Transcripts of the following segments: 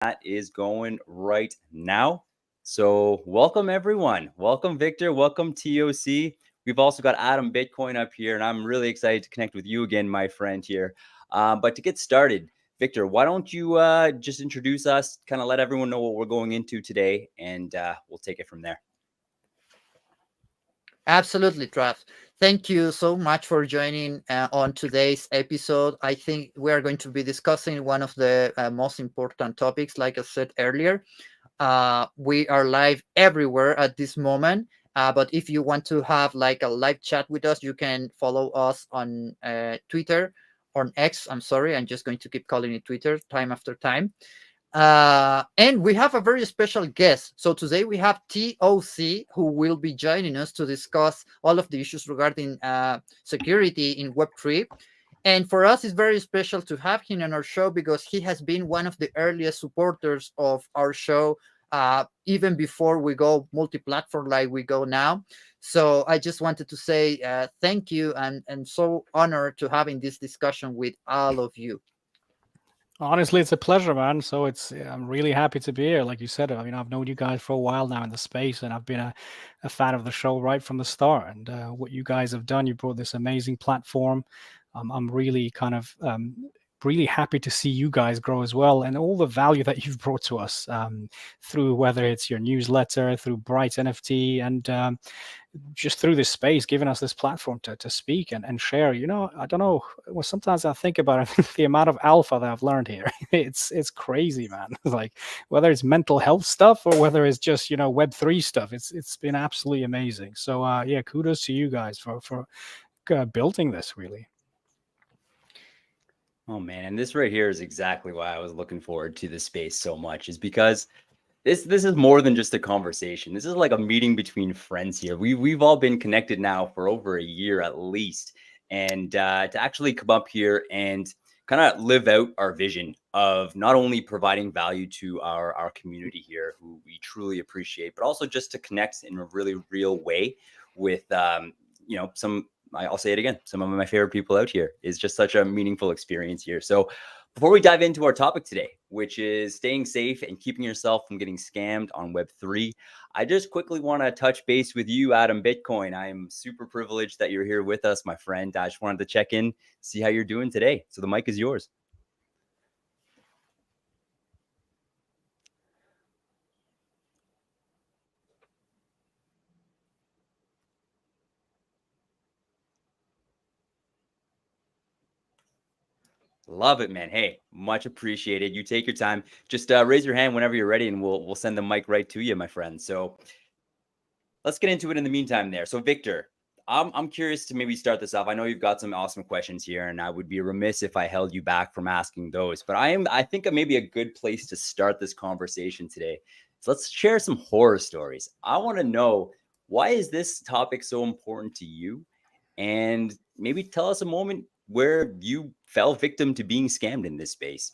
that is going right now. So, welcome everyone. Welcome, Victor. Welcome, TOC. We've also got Adam Bitcoin up here, and I'm really excited to connect with you again, my friend here. But to get started, Victor, why don't you just introduce us, kind of let everyone know what we're going into today, and we'll take it from there. Absolutely, Trav. Thank you so much for joining on today's episode. I think we are going to be discussing one of the most important topics, like I said earlier. We are live everywhere at this moment. But if you want to have like a live chat with us, you can follow us on Twitter, on X. I'm sorry, I'm just going to keep calling it Twitter time after time. And we have a very special guest. So today we have TOC who will be joining us to discuss all of the issues regarding security in Web3. And for us, it's very special to have him on our show because he has been one of the earliest supporters of our show, even before we go multi-platform like we go now. So I just wanted to say thank you and so honored to having this discussion with all of you. Honestly, it's a pleasure, man. So I'm really happy to be here. Like you said, I mean, I've known you guys for a while now in the space, and I've been a fan of the show right from the start. And what you guys have done, you brought this amazing platform. I'm really really happy to see you guys grow as well, and all the value that you've brought to us through whether it's your newsletter, through Bright NFT, and just through this space, giving us this platform to speak and share. I don't know. Well, sometimes I think about it, the amount of alpha that I've learned here. It's crazy, man. Like whether it's mental health stuff or whether it's just Web3 stuff. It's been absolutely amazing. So yeah, kudos to you guys for building this really. Oh man, and this right here is exactly why I was looking forward to this space so much, is because this is more than just a conversation. This is like a meeting between friends here. We've all been connected now for over a year at least, and to actually come up here and kind of live out our vision of not only providing value to our community here, who we truly appreciate, but also just to connect in a really real way with some. I'll say it again. Some of my favorite people out here is just such a meaningful experience here. So before we dive into our topic today, which is staying safe and keeping yourself from getting scammed on Web3, I just quickly want to touch base with you, Adam Bitcoin. I am super privileged that you're here with us, my friend. I just wanted to check in, see how you're doing today. So the mic is yours. Love it, man. Hey, much appreciated. You take your time. Just raise your hand whenever you're ready, and we'll send the mic right to you, my friend. So let's get into it in the meantime there. So Victor, I'm curious to maybe start this off. I know you've got some awesome questions here, and I would be remiss if I held you back from asking those. But I think maybe a good place to start this conversation today. So let's share some horror stories. I want to know, why is this topic so important to you? And maybe tell us a moment where you fell victim to being scammed in this space.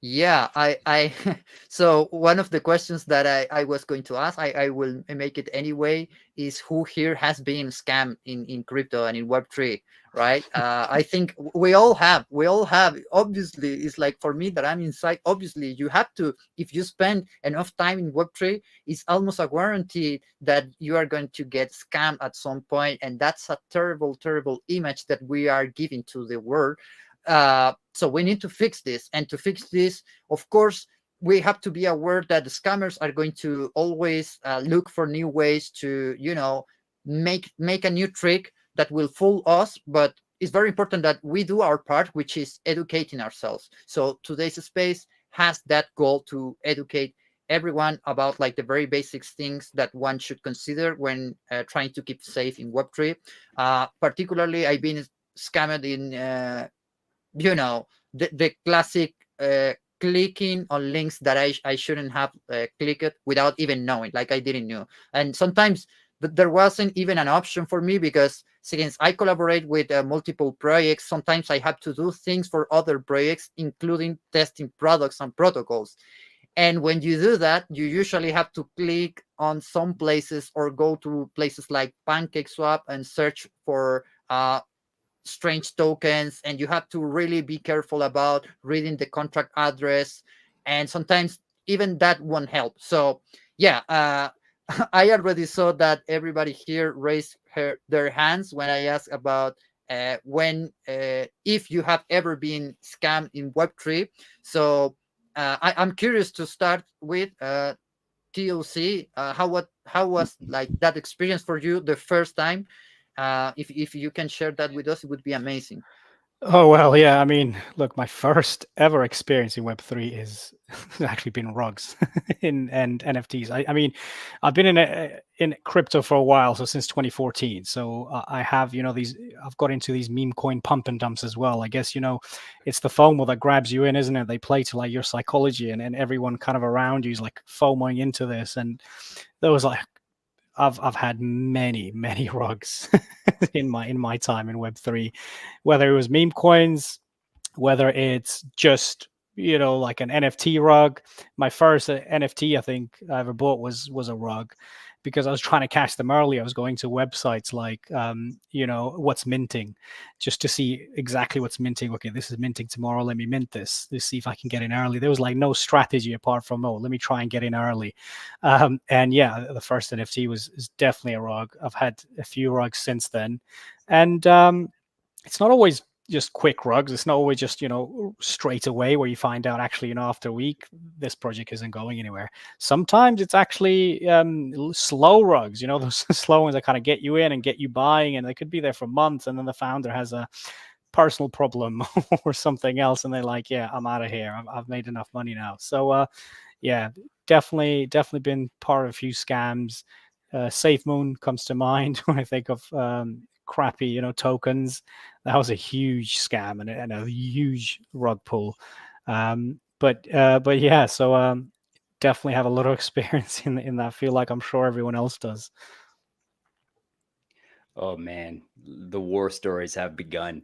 Yeah, I so one of the questions that I was going to ask, I will make it anyway, is who here has been scammed in crypto and in Web3, right? I think we all have. Obviously, it's like for me that I'm inside. Obviously, you have to, if you spend enough time in Web3, it's almost a guarantee that you are going to get scammed at some point, and that's a terrible, terrible image that we are giving to the world. So we need to fix this, and to fix this, of course, we have to be aware that the scammers are going to always look for new ways to make a new trick that will fool us. But it's very important that we do our part, which is educating ourselves. So today's space has that goal to educate everyone about like the very basic things that one should consider when trying to keep safe in Web3. Particularly, I've been scammed in the classic clicking on links that I shouldn't have clicked without even knowing, like I didn't know. And sometimes there wasn't even an option for me because since I collaborate with multiple projects, sometimes I have to do things for other projects, including testing products and protocols. And when you do that, you usually have to click on some places or go to places like PancakeSwap and search for strange tokens, and you have to really be careful about reading the contract address, and sometimes even that won't help. So yeah, I already saw that everybody here raised their hands when I asked about when if you have ever been scammed in Web3. So I'm curious to start with TLC. How was like that experience for you the first time? If you can share that with us, it would be amazing. Oh well, yeah. I mean, look, my first ever experience in Web3 is actually been rugs in and NFTs. I mean, I've been in crypto for a while, so since 2014. So I have, these. I've got into these meme coin pump and dumps as well. I guess it's the FOMO that grabs you in, isn't it? They play to like your psychology, and everyone kind of around you is like FOMOing into this, and there was like I've had many rugs in my time in Web3, whether it was meme coins, whether it's just like an NFT rug. My first NFT I think I ever bought was a rug, because I was trying to catch them early. I was going to websites like what's minting, just to see exactly what's minting. Okay, this is minting tomorrow. Let me mint this. Let's see if I can get in early. There was like no strategy apart from, oh, let me try and get in early. And yeah, the first NFT is definitely a rug. I've had a few rugs since then, and it's not always just quick rugs. It's not always just straight away where you find out actually after a week this project isn't going anywhere. Sometimes it's actually slow rugs. Those slow ones that kind of get you in and get you buying, and they could be there for months, and then the founder has a personal problem or something else, and they're like, yeah, I'm out of here. I've made enough money now. So yeah, definitely been part of a few scams. Safe Moon comes to mind when I think of crappy tokens. That was a huge scam and a huge rug pull. But yeah, so definitely have a lot of experience in that field, like I'm sure everyone else does. Oh man, the war stories have begun.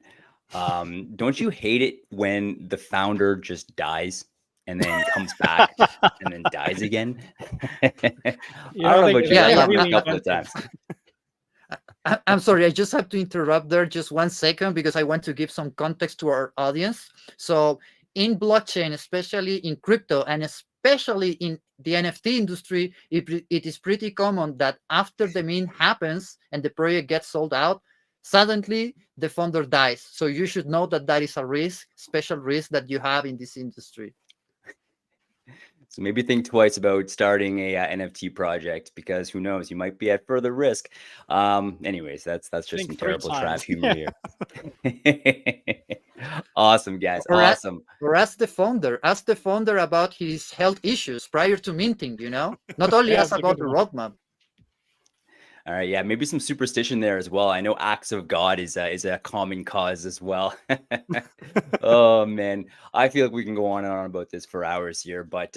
Don't you hate it when the founder just dies and then comes back and then dies again? I don't know They about get, you. Yeah, That they get yeah. happened a really couple of inventive. times. I'm sorry, I just have to interrupt there just 1 second because I want to give some context to our audience. So, in blockchain, especially in crypto and especially in the NFT industry, it is pretty common that after the mint happens and the project gets sold out, suddenly the founder dies. So, you should know that that is a risk, special risk that you have in this industry. So maybe think twice about starting a NFT project, because who knows, you might be at further risk. Anyways, that's just some Think three terrible trap times. humor Yeah. here. Awesome, guys. Or, Awesome. or ask the founder about his health issues prior to minting, not only Yeah, ask that's a good about the one. roadmap. All right, yeah, maybe some superstition there as well. I know acts of God is a common cause as well. Oh man, I feel like we can go on and on about this for hours here, but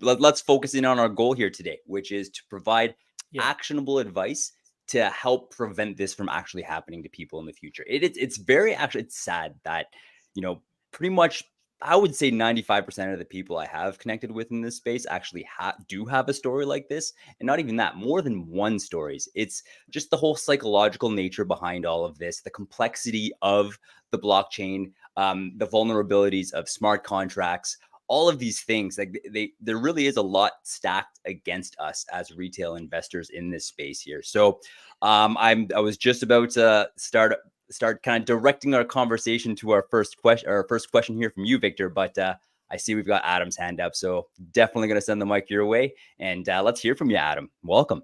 let's focus in on our goal here today, which is to provide Yeah. actionable advice to help prevent this from actually happening to people in the future. It's very actually it's sad that pretty much I would say 95% of the people I have connected with in this space actually do have a story like this. And not even that, more than one stories. It's just the whole psychological nature behind all of this, the complexity of the blockchain, the vulnerabilities of smart contracts, all of these things. Like there really is a lot stacked against us as retail investors in this space here. So I was just about to start kind of directing our conversation to our first question here from you, Victor. But I see we've got Adam's hand up, so definitely going to send the mic your way, and let's hear from you, Adam. Welcome.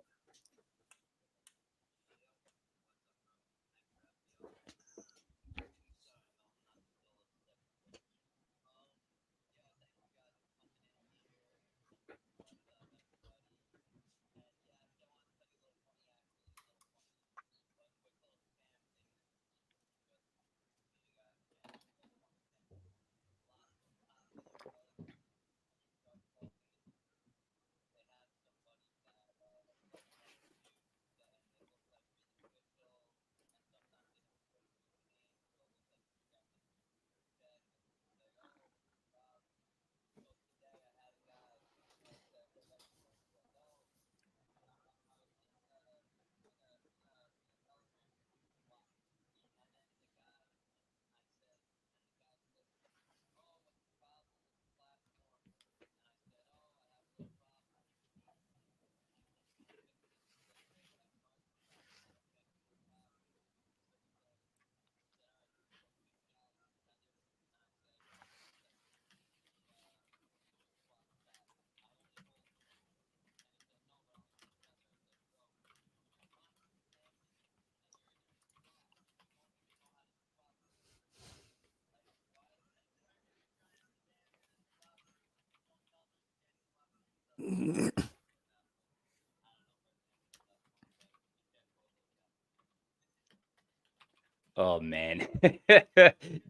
Oh man,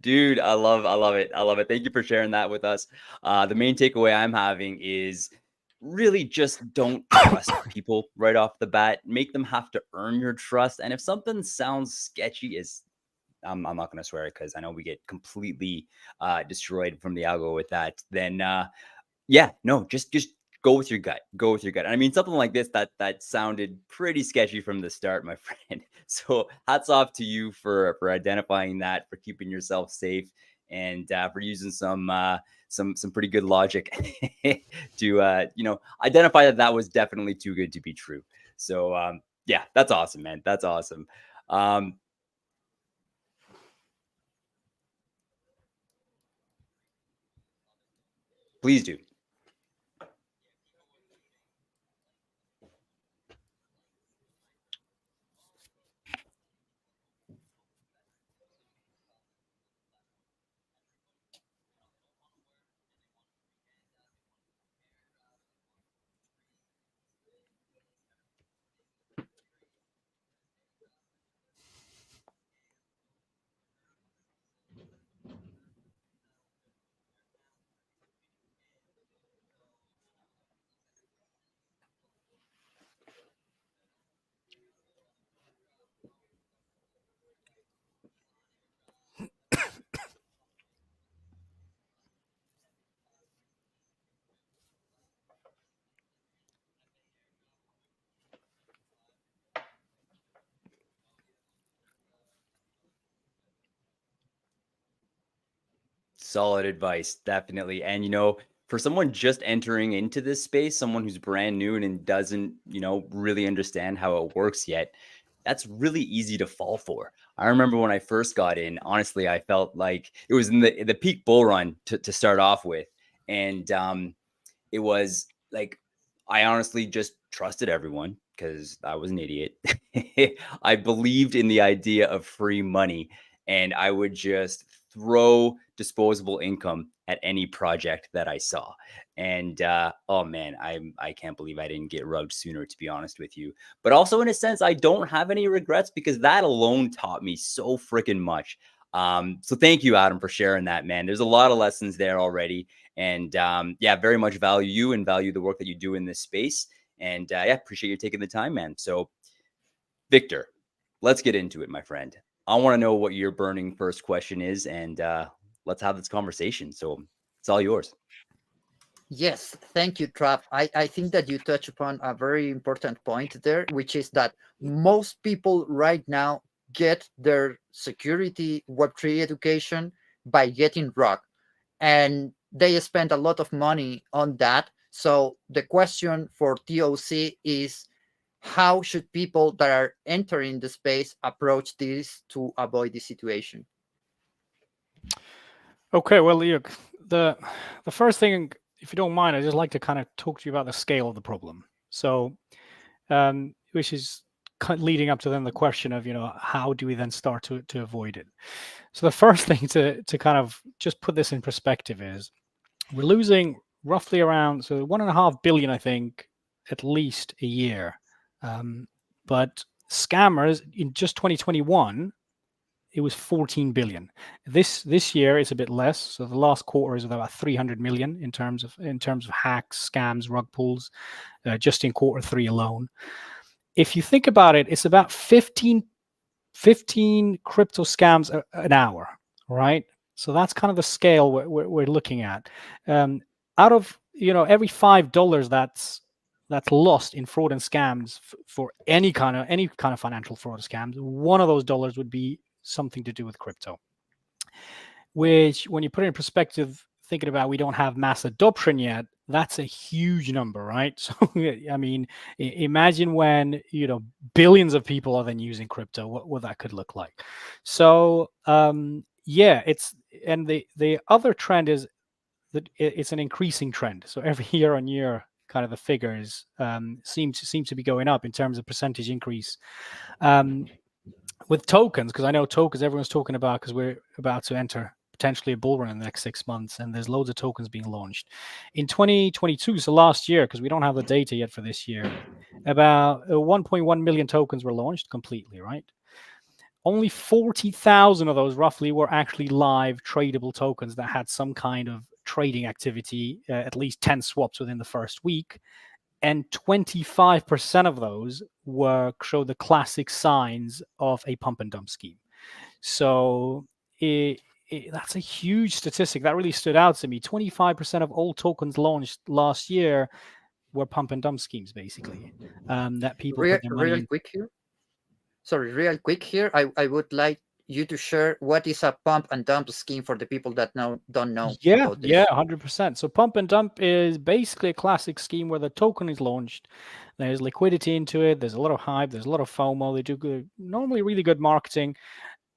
dude, I love it. I love it. Thank you for sharing that with us. The main takeaway I'm having is really just don't trust people right off the bat. Make them have to earn your trust. And if something sounds sketchy, is I'm not going to swear because I know we get completely destroyed from the algo with that. Then yeah, no, just go with your gut. Go with your gut. And I mean, something like this that sounded pretty sketchy from the start, my friend. So hats off to you for identifying that, for keeping yourself safe, and for using some pretty good logic to identify that that was definitely too good to be true. So yeah, that's awesome, man. That's awesome. Please do. Solid advice, definitely. And for someone just entering into this space, someone who's brand new and doesn't, really understand how it works yet, that's really easy to fall for. I remember when I first got in, honestly, I felt like it was in the peak bull run to start off with. And it was like I honestly just trusted everyone because I was an idiot. I believed in the idea of free money, and I would just throw disposable income at any project that I saw. And oh man, I can't believe I didn't get rugged sooner, to be honest with you. But also in a sense, I don't have any regrets because that alone taught me so freaking much. So thank you, Adam, for sharing that, man. There's a lot of lessons there already. And yeah, very much value you and value the work that you do in this space. And yeah, appreciate you taking the time, man. So, Victor, let's get into it, my friend. I want to know what your burning first question is, and let's have this conversation. So, it's all yours. Yes, thank you, Trav. I think that you touch upon a very important point there, which is that most people right now get their security Web3 education by getting rocked, and they spend a lot of money on that. So the question for TOC is, how should people that are entering the space approach this to avoid this situation? Okay, well, look, the first thing, if you don't mind, I'd just like to kind of talk to you about the scale of the problem. So, which is leading up to then the question of, how do we then start to avoid it? So the first thing to kind of just put this in perspective is we're losing roughly around 1.5 billion, I think, at least a year. But scammers in just 2021, it was 14 billion. This year is a bit less. So the last quarter is about 300 million in terms of hacks, scams, rug pulls, just in quarter three alone. If you think about it, it's about 15 crypto scams an hour, right? So that's kind of the scale we're looking at. Out of every $5 that's lost in fraud and scams for any kind of financial fraud or scams, one of those dollars would be something to do with crypto. Which, when you put it in perspective, thinking about we don't have mass adoption yet, that's a huge number, right? So I mean, imagine when billions of people are then using crypto, what that could look like. So yeah, and the other trend is that it's an increasing trend. So every year on year, kind of the figures seem to be going up in terms of percentage increase. With tokens, because I know tokens everyone's talking about, because we're about to enter potentially a bull run in the next 6 months, and there's loads of tokens being launched. In 2022, so last year, because we don't have the data yet for this year, about 1.1 million tokens were launched completely, right? Only 40,000 of those roughly were actually live tradable tokens that had some kind of trading activity, at least 10 swaps within the first week. And 25% of those showed the classic signs of a pump and dump scheme. So that's a huge statistic. That really stood out to me. 25% of all tokens launched last year were pump and dump schemes, basically, that people put their money Real in. quick here. Sorry, real quick here. I would like you to share what is a pump and dump scheme for the people that don't know about this. Yeah, 100%. So pump and dump is basically a classic scheme where the token is launched. There's liquidity into it. There's a lot of hype. There's a lot of FOMO. They do normally really good marketing.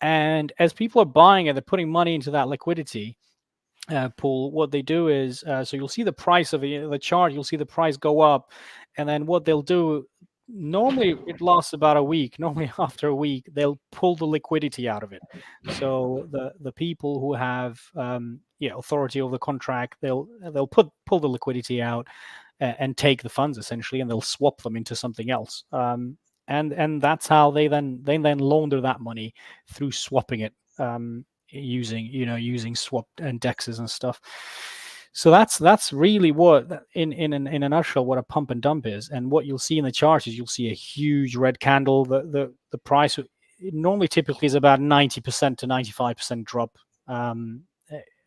And as people are buying it, they're putting money into that liquidity pool. What they do is, so you'll see the price of the chart. You'll see the price go up. And then what they'll do, normally it lasts about a week. Normally after a week, they'll pull the liquidity out of it. So the people who have authority over the contract, they'll pull the liquidity out and take the funds essentially, and they'll swap them into something else. And that's how they then launder that money through swapping it using swap indexes and stuff. So that's really what, in a nutshell, what a pump and dump is. And what you'll see in the chart is you'll see a huge red candle. The price normally typically is about 90% to 95% drop.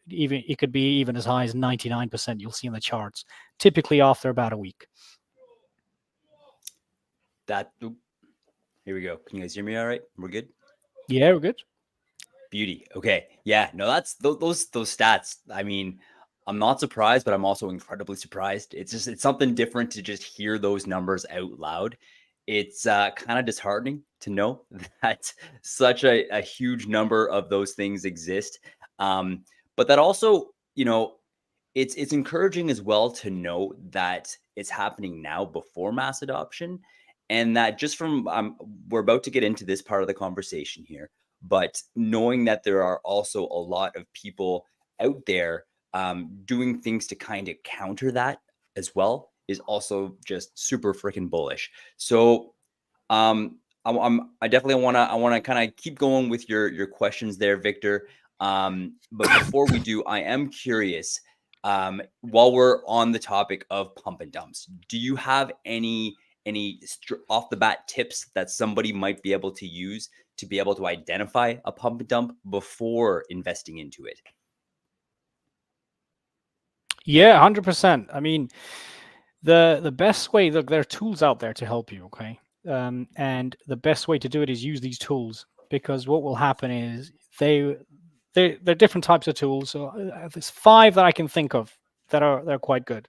Even it could be even as high as 99%. You'll see in the charts typically after about a week. Here we go. Can you guys hear me all right? We're good? Yeah, we're good. Beauty. Okay. Yeah. No, that's those stats. I mean, I'm not surprised, but I'm also incredibly surprised. It's something different to just hear those numbers out loud. It's kind of disheartening to know that such a huge number of those things exist. But that also, it's encouraging as well to know that it's happening now before mass adoption, and that just from we're about to get into this part of the conversation here, but knowing that there are also a lot of people out there doing things to kind of counter that as well is also just super freaking bullish. So I definitely want to kind of keep going with your questions there, Victor. But before we do, I am curious, while we're on the topic of pump and dumps, do you have any off the bat tips that somebody might be able to use to be able to identify a pump and dump before investing into it? Yeah, 100%. I mean, the best way, look, there are tools out there to help you, okay? And the best way to do it is use these tools, because what will happen is they're different types of tools. So there's 5 that I can think of they're quite good.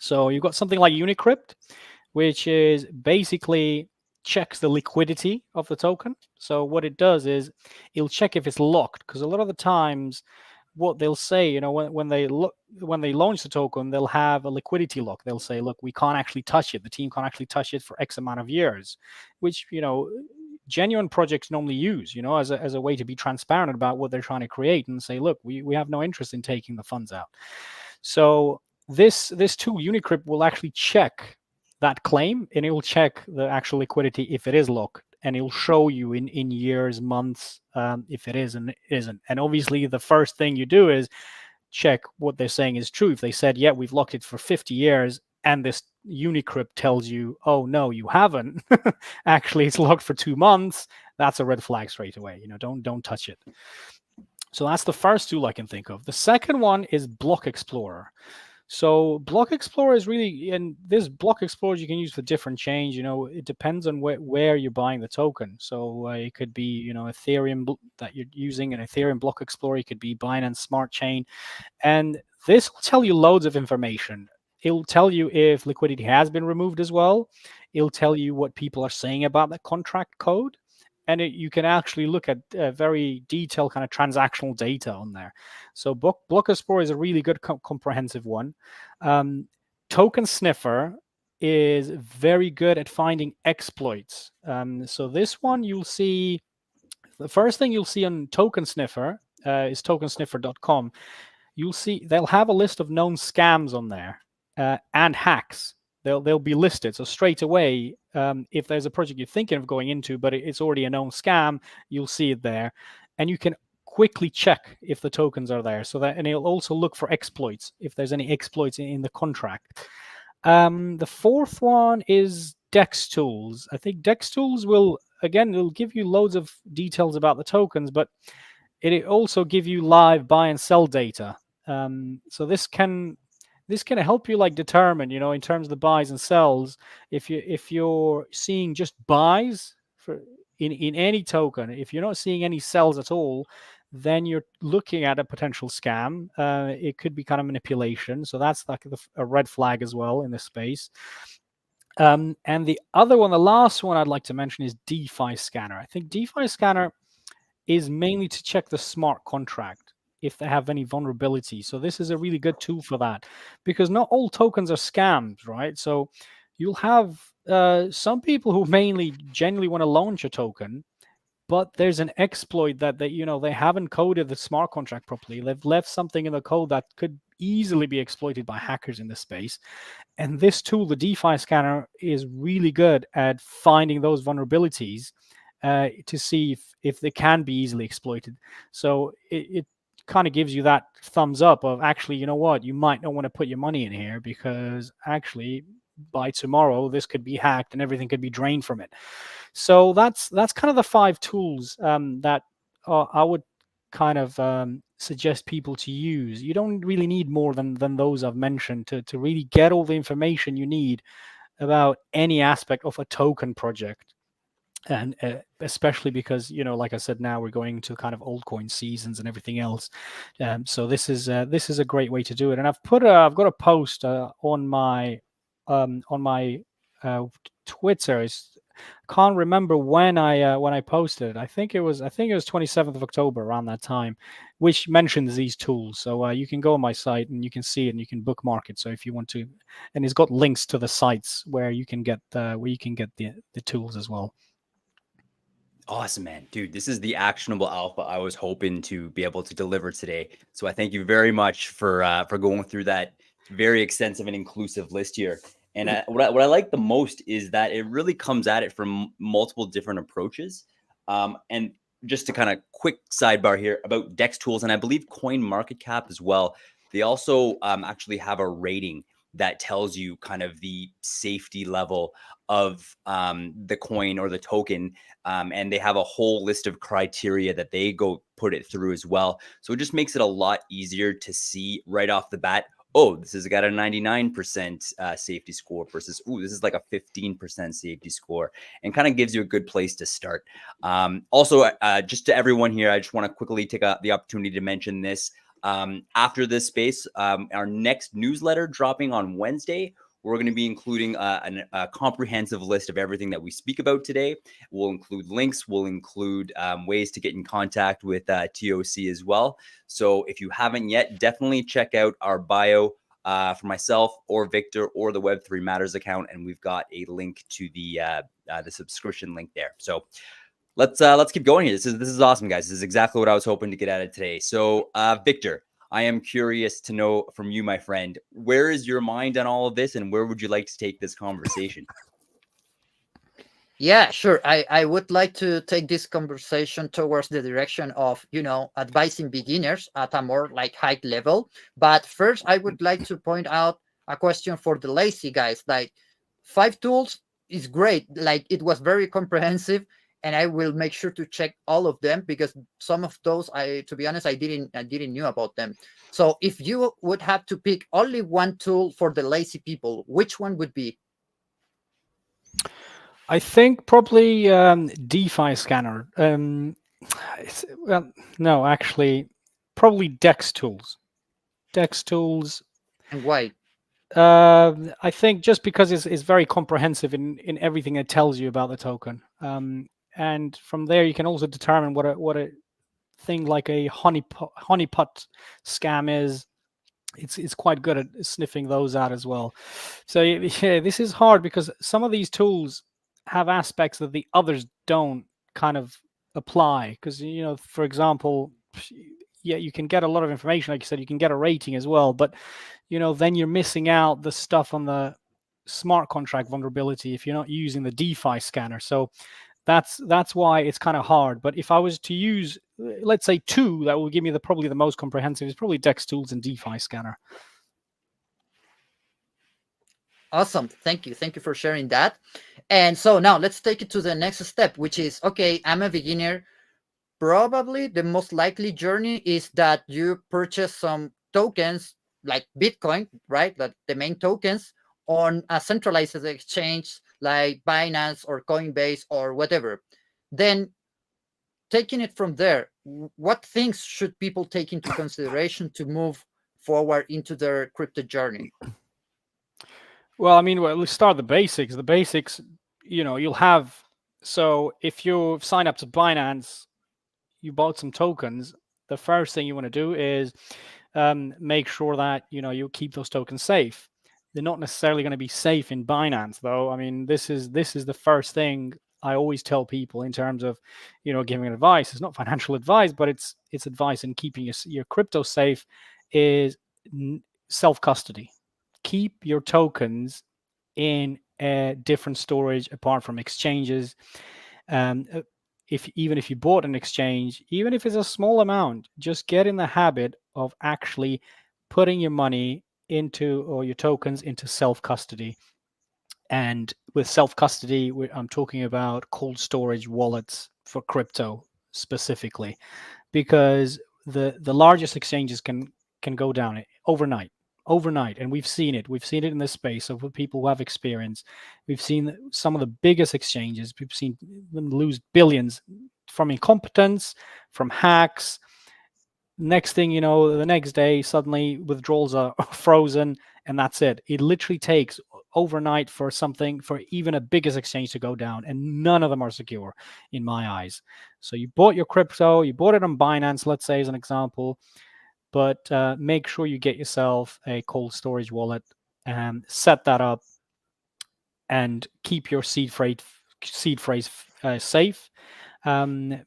So you've got something like Unicrypt, which is basically checks the liquidity of the token. So what it does is it'll check if it's locked, because a lot of the times what they'll say, when they launch the token, they'll have a liquidity lock. They'll say, look, we can't actually touch it. The team can't actually touch it for X amount of years, which, genuine projects normally use, as a way to be transparent about what they're trying to create and say, look, we have no interest in taking the funds out. So this tool, Unicrypt, will actually check that claim, and it will check the actual liquidity if it is locked, and it will show you in years, months, if it is and it isn't. And obviously the first thing you do is check what they're saying is true. If they said, yeah, we've locked it for 50 years, and this Unicrypt tells you, oh no, you haven't, actually it's locked for 2 months, that's a red flag straight away. Don't touch it. So that's the first tool I can think of. The second one is Block Explorer. So Block Explorer is really, and this Block Explorer you can use for different chains. It depends on where you're buying the token. So it could be, Ethereum that you're using, an Ethereum Block Explorer. It could be Binance Smart Chain. And this will tell you loads of information. It'll tell you if liquidity has been removed as well. It'll tell you what people are saying about the contract code. And you can actually look at very detailed kind of transactional data on there. So Block Explorer is a really good comprehensive one. Token Sniffer is very good at finding exploits. So this one you'll see, the first thing you'll see on Token Sniffer is tokensniffer.com. You'll see they'll have a list of known scams on there and hacks. They'll be listed. So straight away, if there's a project you're thinking of going into, but it's already a known scam, you'll see it there, and you can quickly check if the tokens are there. So that, and it'll also look for exploits if there's any exploits in the contract. The fourth one is Dex Tools. I think Dex Tools will give you loads of details about the tokens, but it also give you live buy and sell data. So this can help you like determine, in terms of the buys and sells, if you're seeing just buys in any token, if you're not seeing any sells at all, then you're looking at a potential scam. It could be kind of manipulation. So that's like a red flag as well in this space. And the other one, the last one I'd like to mention is DeFi Scanner. I think DeFi Scanner is mainly to check the smart contract if they have any vulnerability. So this is a really good tool for that, because not all tokens are scams, right? So you'll have some people who mainly genuinely want to launch a token, but there's an exploit that they haven't coded the smart contract properly. They've left something in the code that could easily be exploited by hackers in this space. And this tool, the DeFi Scanner, is really good at finding those vulnerabilities to see if they can be easily exploited. So it kind of gives you that thumbs up of, actually, you know what, you might not want to put your money in here, because actually by tomorrow this could be hacked and everything could be drained from it. So that's kind of the 5 tools that I would kind of suggest people to use. You don't really need more than those I've mentioned to really get all the information you need about any aspect of a token project. And especially because, like I said, now we're going to kind of altcoin seasons and everything else. So this is a great way to do it. And I've got a post on my Twitter. Can't remember when I posted it. I think it was 27th of October, around that time, which mentions these tools. So you can go on my site and you can see it and you can bookmark it. So if you want to, and it's got links to the sites where you can get the tools as well. Awesome, man. Dude, this is the actionable alpha I was hoping to be able to deliver today. So I thank you very much for going through that very extensive and inclusive list here. And what I like the most is that it really comes at it from multiple different approaches. And just to kind of quick sidebar here about Dex Tools, and I believe CoinMarketCap as well, they also actually have a rating that tells you kind of the safety level of the coin or the token. And they have a whole list of criteria that they go put it through as well. So it just makes it a lot easier to see right off the bat, oh, this has got a 99% safety score versus, ooh, this is like a 15% safety score, and kind of gives you a good place to start. Also, just to everyone here, I just want to quickly take the opportunity to mention this. After this space, our next newsletter dropping on Wednesday, we're going to be including a comprehensive list of everything that we speak about today. We'll include links. We'll include ways to get in contact with TOC as well. So if you haven't yet, definitely check out our bio for myself or Victor or the Web3 Matters account, and we've got a link to the subscription link there. So let's keep going here. This is awesome, guys. This is exactly what I was hoping to get at it today. So Victor, I am curious to know from you, my friend, where is your mind on all of this, and where would you like to take this conversation? Yeah, sure. I would like to take this conversation towards the direction of, advising beginners at a more like high level. But first, I would like to point out a question for the lazy guys. Like, 5 tools is great. Like, it was very comprehensive, and I will make sure to check all of them, because some of those, to be honest, I didn't knew about them. So if you would have to pick only one tool for the lazy people, which one would be? I think probably DeFi Scanner. No, actually, probably Dex Tools. Dex Tools. And why? I think just because it's very comprehensive in everything it tells you about the token. And from there, you can also determine what a thing like a honeypot scam is. It's quite good at sniffing those out as well. So yeah, this is hard because some of these tools have aspects that the others don't kind of apply. Because for example, yeah, you can get a lot of information. Like you said, you can get a rating as well, but then you're missing out the stuff on the smart contract vulnerability if you're not using the DeFi scanner. So that's why it's kind of hard. But if I was to use, let's say, two that will give me probably the most comprehensive is probably Dex Tools and DeFi scanner. Awesome. Thank you for sharing that. And so now let's take it to the next step, which is, okay, I'm a beginner. Probably the most likely journey is that you purchase some tokens like Bitcoin, right? Like the main tokens on a centralized exchange like Binance or Coinbase or whatever. Then taking it from there, what things should people take into consideration to move forward into their crypto journey? Well, I mean, let's start the basics. The basics, you'll have. So if you sign up to Binance, you bought some tokens. The first thing you want to do is make sure that you keep those tokens safe. They're not necessarily going to be safe in Binance, though. I mean, this is the first thing I always tell people in terms of giving advice. It's not financial advice, but it's advice in keeping your crypto safe. Is self-custody. Keep your tokens in a different storage apart from exchanges. Even if you bought an exchange, even if it's a small amount, just get in the habit of actually putting your money into, or your tokens into, self-custody. And with self-custody, I'm talking about cold storage wallets for crypto specifically, because the largest exchanges can go down overnight, and we've seen it in this space of people who have experience. We've seen some of the biggest exchanges, we've seen them lose billions from incompetence, from hacks. Next thing you know, the next day suddenly withdrawals are frozen, and that's it. It literally takes overnight for even a biggest exchange to go down, and none of them are secure in my eyes. So you bought your crypto, you bought it on Binance, let's say, as an example, but make sure you get yourself a cold storage wallet and set that up, and keep your seed phrase safe.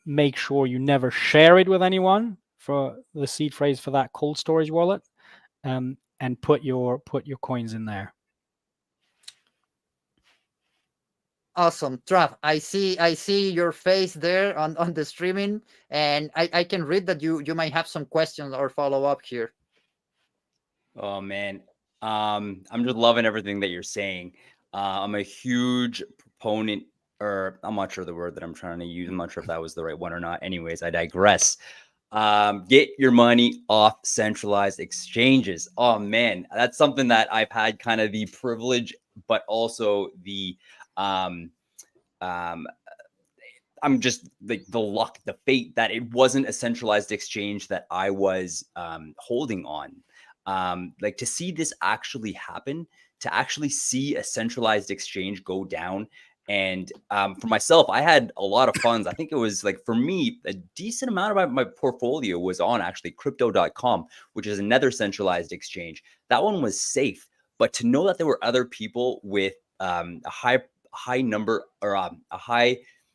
Make sure you never share it with anyone for the seed phrase for that cold storage wallet, and put your coins in there. Awesome, Trav. I see your face there on the streaming, and I can read that you might have some questions or follow up here. Oh man, I'm just loving everything that you're saying. I'm a huge proponent, or I'm not sure the word that I'm trying to use. I'm not sure if that was the right one or not. Anyways, I digress. Get your money off centralized exchanges. Oh man, that's something that I've had kind of the privilege, but also the I'm just like the luck, the fate that it wasn't a centralized exchange that I was holding on. Like to see this actually happen, to actually see a centralized exchange go down. And for myself, I had a lot of funds. I think it was like, for me, a decent amount of my portfolio was on actually crypto.com, which is another centralized exchange. That one was safe. But to know that there were other people with a high number, or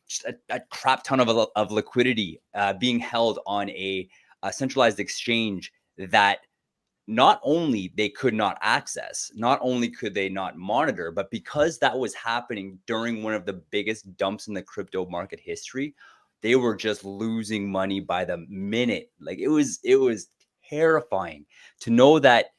just a crap ton of liquidity being held on a centralized exchange that not only they could not access, not only could they not monitor, but because that was happening during one of the biggest dumps in the crypto market history, they were just losing money by the minute. Like it was terrifying to know that,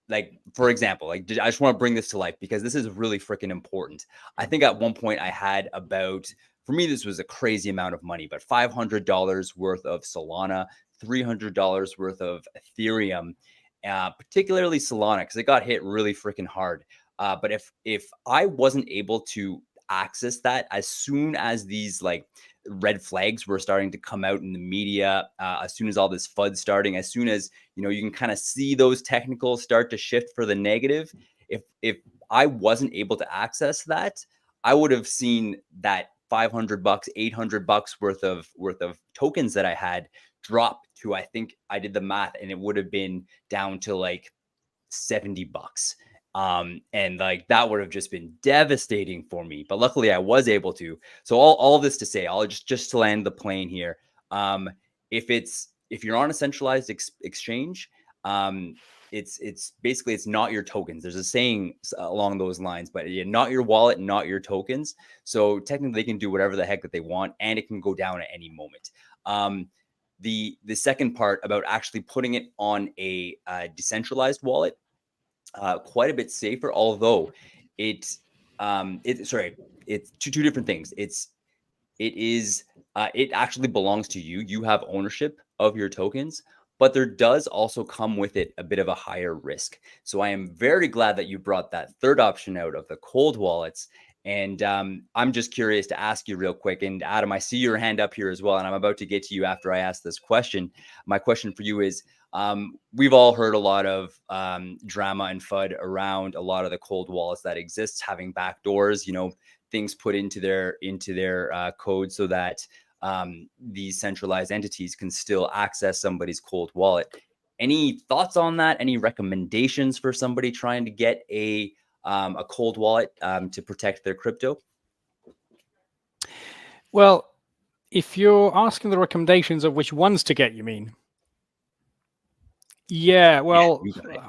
like, for example, like, I just want to bring this to life because this is really freaking important. I think at one point I had about, for me, this was a crazy amount of money, but $500 worth of Solana, $300 worth of Ethereum, particularly Solana, because it got hit really freaking hard. But if I wasn't able to access that as soon as these like red flags were starting to come out in the media, as soon as all this FUD starting, as soon as you can kind of see those technicals start to shift for the negative, if I wasn't able to access that, I would have seen that $500, $800 worth of tokens that I had drop to, I think I did the math, and it would have been down to like $70. And like that would have just been devastating for me. But luckily I was able to. So all this to say, I'll just to land the plane here. If it's if you're on a centralized exchange, it's basically, it's not your tokens. There's a saying along those lines, but yeah, not your wallet, not your tokens. So technically they can do whatever the heck that they want, and it can go down at any moment. The second part about actually putting it on a decentralized wallet, quite a bit safer, although it's two different things. It actually belongs to you. You have ownership of your tokens, but there does also come with it a bit of a higher risk. So I am very glad that you brought that third option out of the cold wallets. And I'm just curious to ask you real quick. And Adam, I see your hand up here as well, and I'm about to get to you after I ask this question. My question for you is, we've all heard a lot of drama and FUD around a lot of the cold wallets that exists, having backdoors, things put into their code so that these centralized entities can still access somebody's cold wallet. Any thoughts on that? Any recommendations for somebody trying to get a cold wallet to protect their crypto? Well, if you're asking the recommendations of which ones to get, you mean? Yeah, well,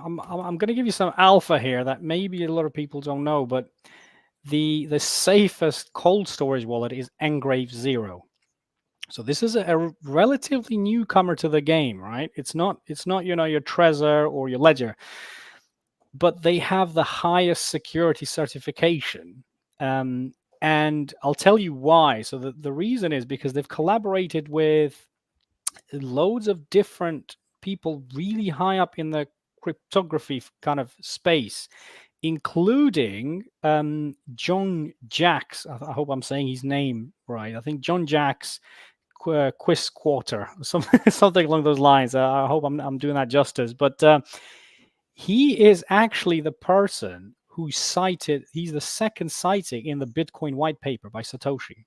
I'm going to give you some alpha here that maybe a lot of people don't know, but the safest cold storage wallet is Engrave Zero. So this is a relatively newcomer to the game, right? It's not your Trezor or your Ledger, but they have the highest security certification. And I'll tell you why. So the reason is because they've collaborated with loads of different people really high up in the cryptography kind of space, including John Jacks. I hope I'm saying his name right. I think John Jacks Quistquarter, something along those lines. I hope I'm doing that justice. But he is actually the person who cited. He's the second citing in the Bitcoin white paper by Satoshi.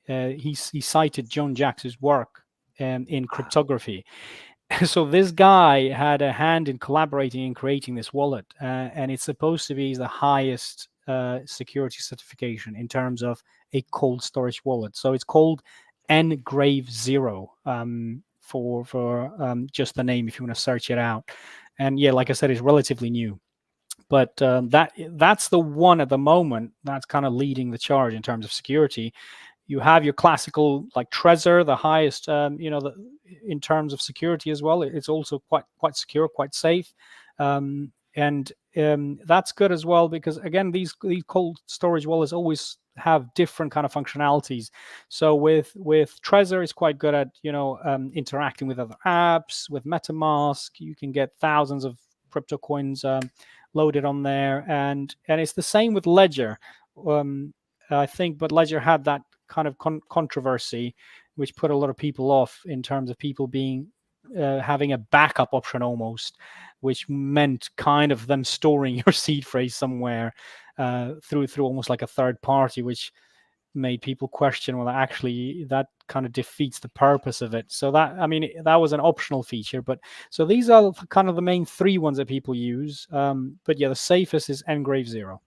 He cited John Jacks' work in cryptography. So this guy had a hand in collaborating and creating this wallet, and it's supposed to be the highest security certification in terms of a cold storage wallet. So it's called Engrave Zero for just the name if you want to search it out. And yeah, like I said, it's relatively new, but that's the one at the moment that's kind of leading the charge in terms of security. You have your classical like Trezor, the highest, in terms of security as well. It's also quite secure, quite safe, and that's good as well because again, these cold storage wallets always have different kind of functionalities. So with Trezor, it's quite good at interacting with other apps. With MetaMask, you can get thousands of crypto coins loaded on there, and it's the same with Ledger. I think, but Ledger had that kind of controversy, which put a lot of people off in terms of people being having a backup option almost, which meant kind of them storing your seed phrase somewhere through almost like a third party, which made people question whether actually that kind of defeats the purpose of it. So that was an optional feature. But so these are kind of the main three ones that people use. But yeah, the safest is Engrave Zero.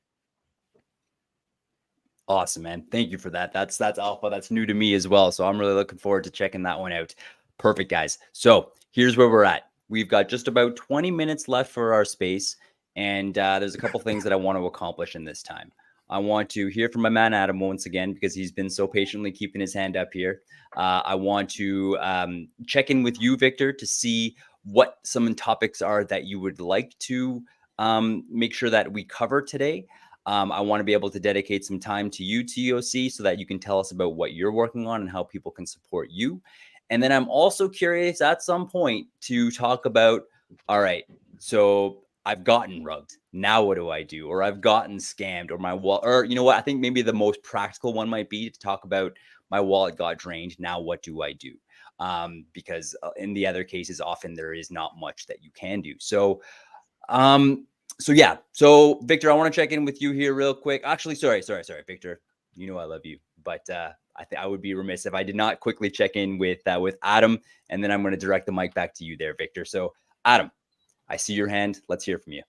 Awesome, man. Thank you for that. That's alpha. That's new to me as well. So I'm really looking forward to checking that one out. Perfect, guys. So here's where we're at. We've got just about 20 minutes left for our space. And there's a couple things that I want to accomplish in this time. I want to hear from my man, Adam, once again, because he's been so patiently keeping his hand up here. I want to check in with you, Victor, to see what some topics are that you would like to make sure that we cover today. I want to be able to dedicate some time to you, TOC, so that you can tell us about what you're working on and how people can support you. And then I'm also curious at some point to talk about, all right, so I've gotten rugged. Now what do I do? Or I've gotten scammed, or my wallet, or you know what? I think maybe the most practical one might be to talk about my wallet got drained. Now what do I do? Because in the other cases, often there is not much that you can do. So yeah. So Victor, I want to check in with you here real quick. Actually, sorry, Victor. You know I love you, but I think I would be remiss if I did not quickly check in with Adam, and then I'm going to direct the mic back to you there, Victor. So Adam, I see your hand. Let's hear from you.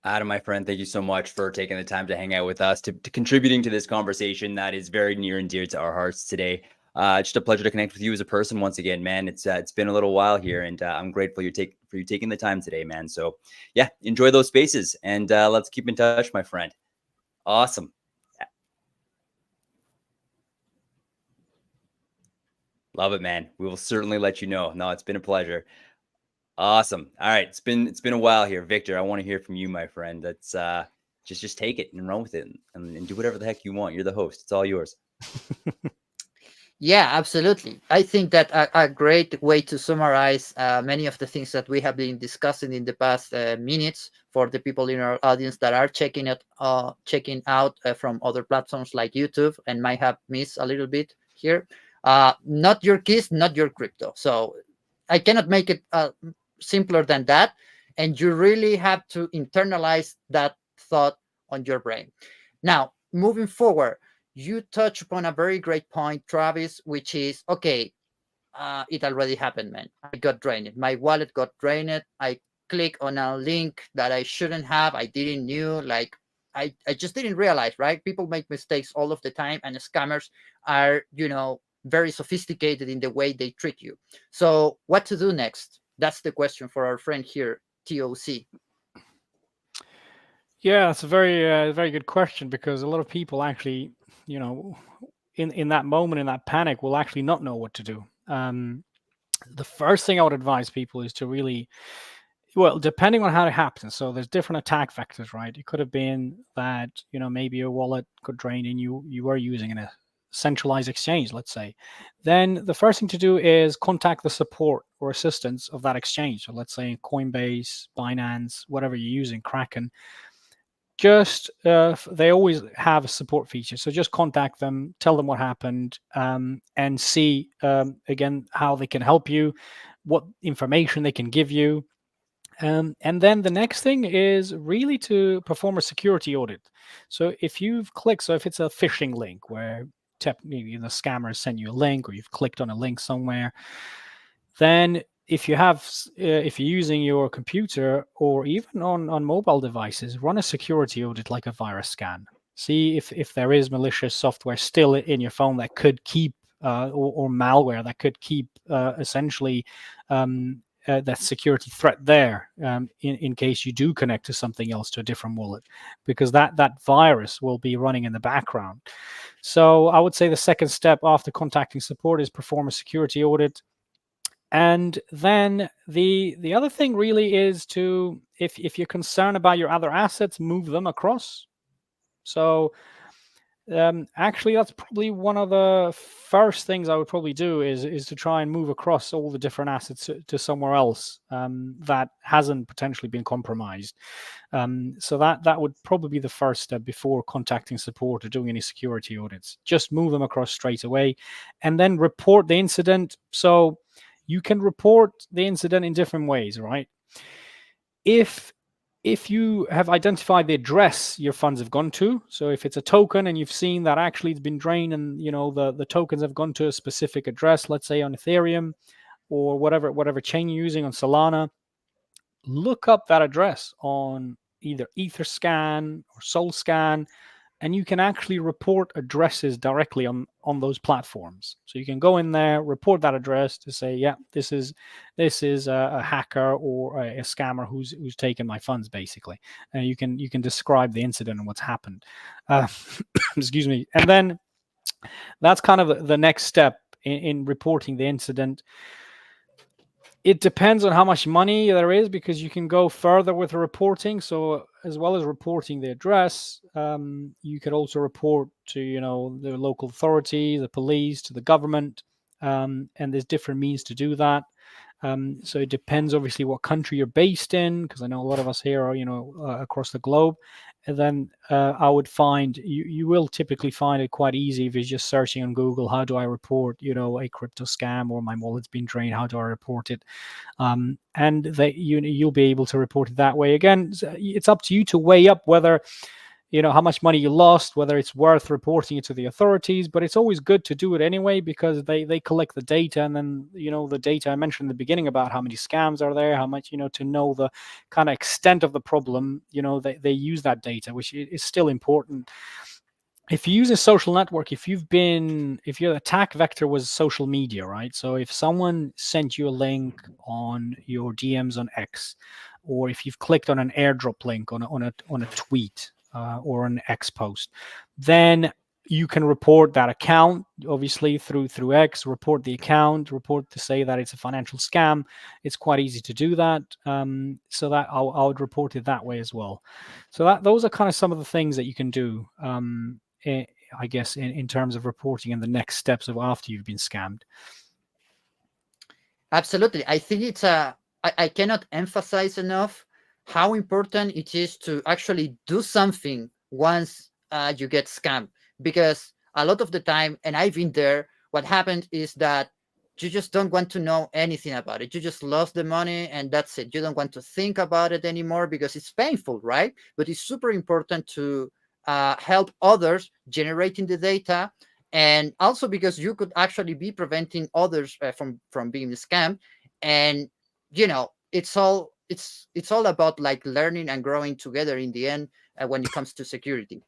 Adam, my friend, thank you so much for taking the time to hang out with us, to contributing to this conversation that is very near and dear to our hearts today. Just a pleasure to connect with you as a person once again, man. It's been a little while here, and I'm grateful for you taking the time today, man. So yeah, enjoy those spaces, and let's keep in touch, my friend. Awesome. Love it, man. We will certainly let you know. No, it's been a pleasure. Awesome. All right. It's been a while here. Victor, I want to hear from you, my friend. That's just take it and run with it and do whatever the heck you want. You're the host. It's all yours. Yeah, absolutely. I think that a great way to summarize many of the things that we have been discussing in the past minutes for the people in our audience that are checking out from other platforms like YouTube and might have missed a little bit here. Not your keys, not your crypto. So I cannot make it simpler than that. And you really have to internalize that thought on your brain. Now, moving forward, you touch upon a very great point, Travis, which is, okay, it already happened, man. I got drained. My wallet got drained. I click on a link that I shouldn't have. I didn't knew, like, I just didn't realize, right? People make mistakes all of the time, and scammers are, very sophisticated in the way they treat you. So what to do next? That's the question for our friend here, TOC. Yeah, that's a very good question, because a lot of people actually, in that moment, in that panic, will actually not know what to do. The first thing I would advise people is to really, well, depending on how it happens. So there's different attack vectors, right? It could have been that, maybe your wallet got drained and you were using a centralized exchange, let's say. Then the first thing to do is contact the support or assistance of that exchange. So let's say Coinbase, Binance, whatever you're using, Kraken. Just they always have a support feature, so just contact them, tell them what happened, and see again how they can help you, what information they can give you. And then the next thing is really to perform a security audit. So if it's a phishing link where maybe the scammer sent you a link, or you've clicked on a link somewhere, then if you're using your computer or even on mobile devices, run a security audit like a virus scan. See if there is malicious software still in your phone that could keep or malware that could keep essentially that security threat there, in case you do connect to something else, to a different wallet, because that virus will be running in the background. So I would say the second step after contacting support is perform a security audit. And then the other thing really is to, if you're concerned about your other assets, move them across. So actually, that's probably one of the first things I would probably do is to try and move across all the different assets to somewhere else that hasn't potentially been compromised. So that would probably be the first step before contacting support or doing any security audits. Just move them across straight away, and then report the incident. So you can report the incident in different ways, right? If you have identified the address your funds have gone to, so if it's a token and you've seen that actually it's been drained and the tokens have gone to a specific address, let's say on Ethereum or whatever chain you're using on Solana, look up that address on either Etherscan or SolScan, and you can actually report addresses directly on those platforms. So you can go in there, report that address to say, yeah, this is a hacker or a scammer who's taken my funds, basically. And you can describe the incident and what's happened. Excuse me. And then that's kind of the next step in reporting the incident. It depends on how much money there is, because you can go further with the reporting. So as well as reporting the address, you could also report to the local authority, the police, to the government, and there's different means to do that. So it depends obviously what country you're based in, because I know a lot of us here are across the globe. And then I would find you will typically find it quite easy if you're just searching on Google, how do I report a crypto scam, or my wallet's been drained, how do I report it? And you'll be able to report it that way. Again, it's up to you to weigh up whether how much money you lost, whether it's worth reporting it to the authorities. But it's always good to do it anyway, because they collect the data, and then the data I mentioned in the beginning about how many scams are there, how much, to know the kind of extent of the problem. They use that data, which is still important. If you use a social network, if your attack vector was social media, right? So if someone sent you a link on your DMs on X, or if you've clicked on an airdrop link on a tweet, or an X post, then you can report that account, obviously through X. Report the account, report to say that it's a financial scam. It's quite easy to do that. So that I would report it that way as well. So those are kind of some of the things that you can do. I guess in terms of reporting and the next steps of after you've been scammed. Absolutely. I think I cannot emphasize enough how important it is to actually do something once you get scammed. Because a lot of the time, and I've been there, what happened is that you just don't want to know anything about it. You just lost the money and that's it. You don't want to think about it anymore because it's painful, right? But it's super important to help others generating the data, and also because you could actually be preventing others from being scammed. And it's all about like learning and growing together in the end when it comes to security.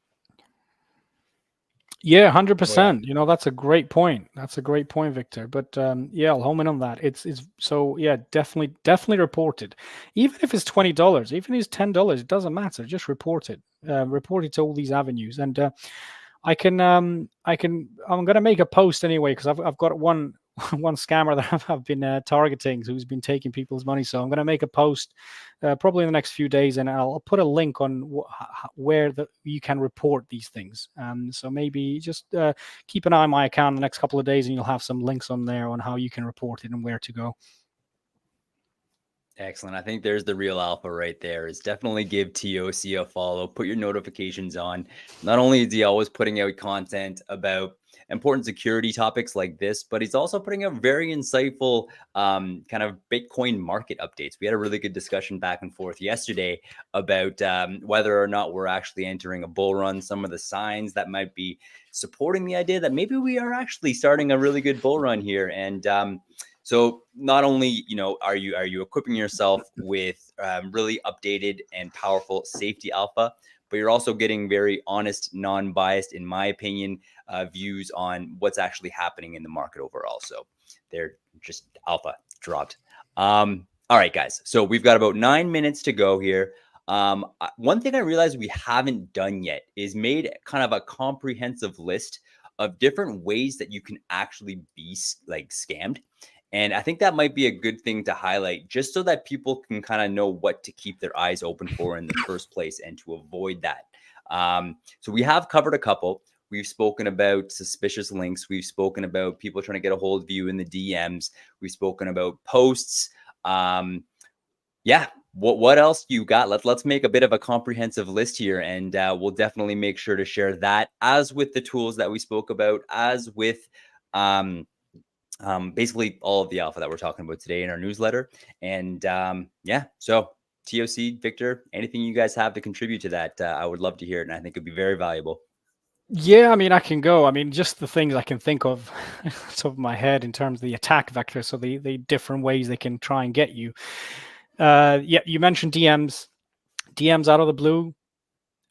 Yeah, 100%. That's a great point. That's a great point, Victor. But yeah, I'll home in on that. It's so yeah, definitely report it. Even if it's $20, even if it's $10, it doesn't matter. Just report it. Report it to all these avenues. And I'm gonna make a post anyway, because I've got one one scammer that I've been targeting, who's been taking people's money. So I'm going to make a post probably in the next few days, and I'll put a link on where you can report these things. So maybe just keep an eye on my account the next couple of days, and you'll have some links on there on how you can report it and where to go. Excellent. I think there's the real alpha right there. Is definitely give TOC a follow, put your notifications on. Not only is he always putting out content about important security topics like this, but he's also putting out very insightful kind of Bitcoin market updates. We had a really good discussion back and forth yesterday about whether or not we're actually entering a bull run, some of the signs that might be supporting the idea that maybe we are actually starting a really good bull run here. And so not only, are you equipping yourself with really updated and powerful safety alpha, but you're also getting very honest, non-biased, in my opinion, views on what's actually happening in the market overall. So they're just alpha dropped. All right, guys. So we've got about 9 minutes to go here. One thing I realized we haven't done yet is made kind of a comprehensive list of different ways that you can actually be like scammed. And I think that might be a good thing to highlight, just so that people can kind of know what to keep their eyes open for in the first place and to avoid that. So we have covered a couple. We've spoken about suspicious links. We've spoken about people trying to get a hold of you in the DMs. We've spoken about posts. Yeah. What else you got? Let's make a bit of a comprehensive list here, and we'll definitely make sure to share that, as with the tools that we spoke about, as with basically all of the alpha that we're talking about today in our newsletter. And yeah, so TOC, Victor, anything you guys have to contribute to that, I would love to hear it, and I think it'd be very valuable. Yeah, I mean, I can go. I mean, just the things I can think of top of my head in terms of the attack vector, so the different ways they can try and get you. Yeah, you mentioned DMs out of the blue.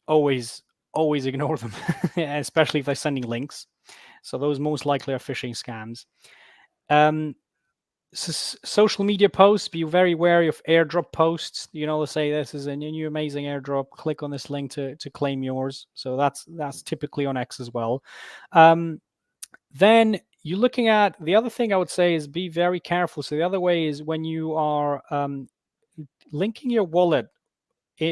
Always ignore them, especially if they're sending links. So those most likely are phishing scams. Social media posts, be very wary of airdrop posts. Let's say this is a new amazing airdrop, click on this link to claim yours. So that's typically on X as well. Then you're looking at the other thing I would say is be very careful. So the other way is when you are linking your wallet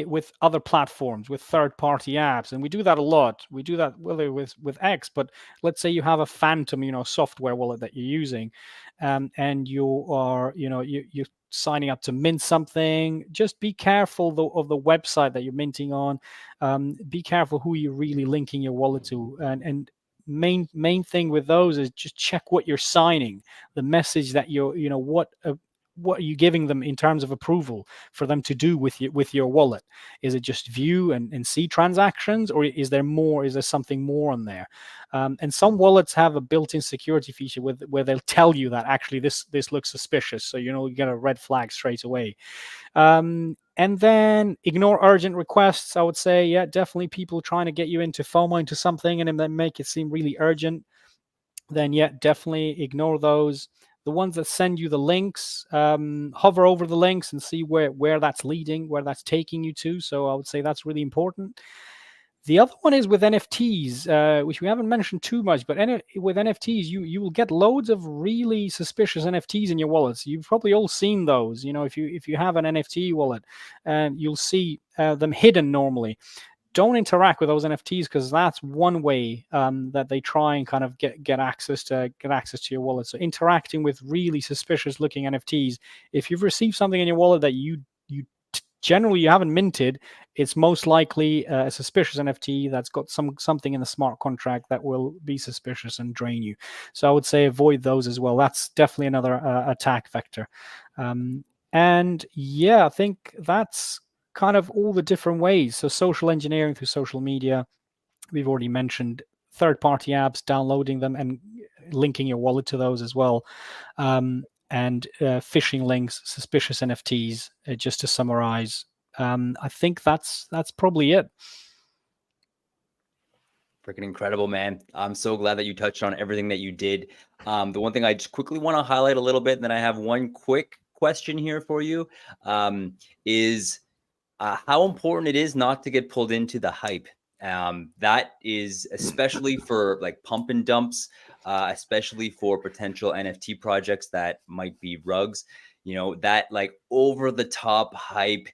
with other platforms, with third-party apps, and we do that a lot. We do that whether with X, but let's say you have a phantom, software wallet that you're using, and you are, you're signing up to mint something. Just be careful of the website that you're minting on. Be careful who you're really linking your wallet to, and main thing with those is just check what you're signing, the message that you're, what what are you giving them in terms of approval for them to do with your wallet? Is it just view and see transactions, or is there more? Is there something more on there? And some wallets have a built-in security feature where they'll tell you that actually this looks suspicious, so you get a red flag straight away. And then ignore urgent requests. I would say, yeah, definitely people trying to get you into FOMO into something and then make it seem really urgent. Then yeah, definitely ignore those. The ones that send you the links, hover over the links and see where that's leading, where that's taking you to. So I would say that's really important. The other one is with NFTs, which we haven't mentioned too much, but with NFTs, you will get loads of really suspicious NFTs in your wallets. You've probably all seen those. If you have an NFT wallet, you'll see them hidden normally. Don't interact with those NFTs, because that's one way that they try and kind of get access to your wallet. So interacting with really suspicious looking NFTs, if you've received something in your wallet that you generally you haven't minted, it's most likely a suspicious NFT that's got something in the smart contract that will be suspicious and drain you. So I would say avoid those as well. That's definitely another attack vector. And yeah, I think that's kind of all the different ways. So social engineering through social media, we've already mentioned. Third-party apps, downloading them and linking your wallet to those as well. And phishing links, suspicious NFTs, just to summarize. I think that's probably it. Freaking incredible, man. I'm so glad that you touched on everything that you did. The one thing I just quickly want to highlight a little bit, and then I have one quick question here for you, is how important it is not to get pulled into the hype. That is especially for like pump and dumps, especially for potential NFT projects that might be rugs. That like over the top hype